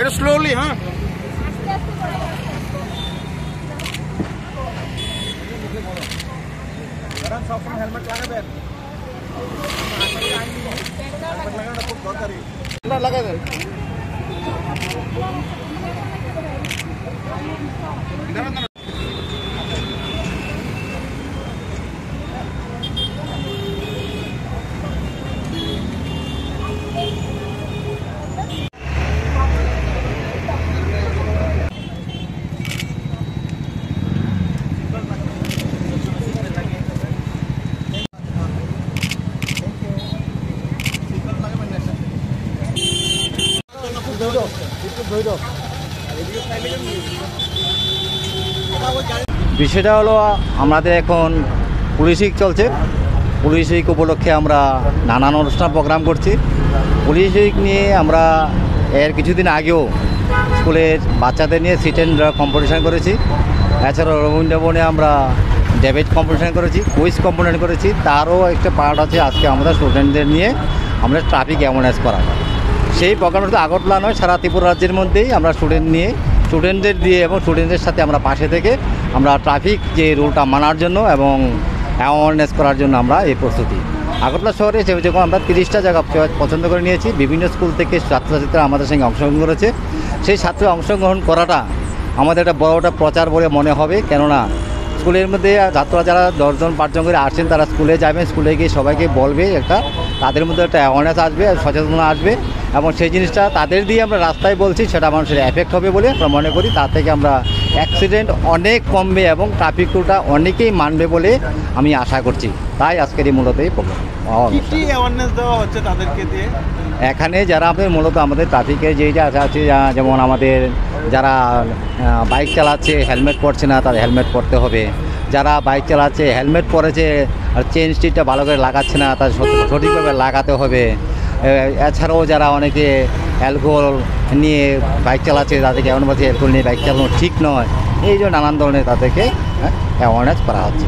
এটা স্লোলি, হ্যাঁ। সবসময় হেলমেট লাগাবেন, হেলমেট লাগানোটা খুব দরকারি। লাগাবেন বিষয়টা হলো আমাদের এখন পুলিশ উইক চলছে। পুলিশ উইক উপলক্ষে আমরা নানান অনুষ্ঠান প্রোগ্রাম করছি। পুলিশ উইক নিয়ে আমরা এর কিছুদিন আগেও স্কুলের বাচ্চাদের নিয়ে সিট অ্যান্ড কম্পিটিশান করেছি। এছাড়াও রবীন্দ্রভবনে আমরা ডেবেট কম্পিটিশান করেছি, কুইজ কম্পিটিশান করেছি। তারও একটা পার্ট আছে আজকে আমাদের স্টুডেন্টদের নিয়ে আমরা ট্রাফিক অ্যাওয়ারনেস করা। সেই প্রোগ্রামটা আগরতলা নয়, সারা ত্রিপুরা রাজ্যের মধ্যেই আমরা স্টুডেন্টদের দিয়ে এবং স্টুডেন্টদের সাথে আমরা পাশে থেকে আমরা ট্রাফিক যে রুলটা মানার জন্য এবং অ্যাওয়ারনেস করার জন্য আমরা এই প্রস্তুতি। আগরতলা শহরে যখন আমরা 30টা জায়গা পছন্দ করে নিয়েছি, বিভিন্ন স্কুল থেকে ছাত্রছাত্রীরা আমাদের সঙ্গে অংশগ্রহণ করেছে। সেই ছাত্র অংশগ্রহণ করাটা আমাদের একটা বড় একটা প্রচার বলে মনে হবে। কেননা স্কুলের মধ্যে ছাত্ররা যারা 10 জন 5 জন করে আসছেন, তারা স্কুলে যাবেন, স্কুলে গিয়ে সবাইকে বলবে, তাদের মধ্যে একটা অ্যাওয়ারনেস আসবে, সচেতনতা আসবে এবং সেই জিনিসটা তাদের দিয়ে আমরা রাস্তায় বলছি, সেটা মানুষের এফেক্ট হবে বলে আমরা মনে করি। তার থেকে আমরা অ্যাক্সিডেন্ট অনেক কমবে এবং ট্রাফিক রুলটা অনেকেই মানবে বলে আমি আশা করছি। তাই আজকের এই মূলত এই প্রোগ্রাম অ্যাওয়ারনেস দেওয়া হচ্ছে তাদেরকে দিয়ে। এখানে যারা আমাদের মূলত আমাদের ট্রাফিকের যেইটা আছে, যেমন আমাদের যারা বাইক চালাচ্ছে হেলমেট পরছে না, তাদের হেলমেট পরতে হবে। যারা বাইক চালাচ্ছে হেলমেট পরেছে আর চেন স্টিকটা ভালো করে লাগাচ্ছে না, তাদের সঠিকভাবে লাগাতে হবে। এছাড়াও যারা অনেকে অ্যালকোহল নিয়ে বাইক চালাচ্ছে, তাদেরকে এমন বলছে অ্যালকোহল নিয়ে বাইক চালানো ঠিক নয়। এই যে নানান ধরনের তাদেরকে অ্যাওয়ারনেস করা হচ্ছে।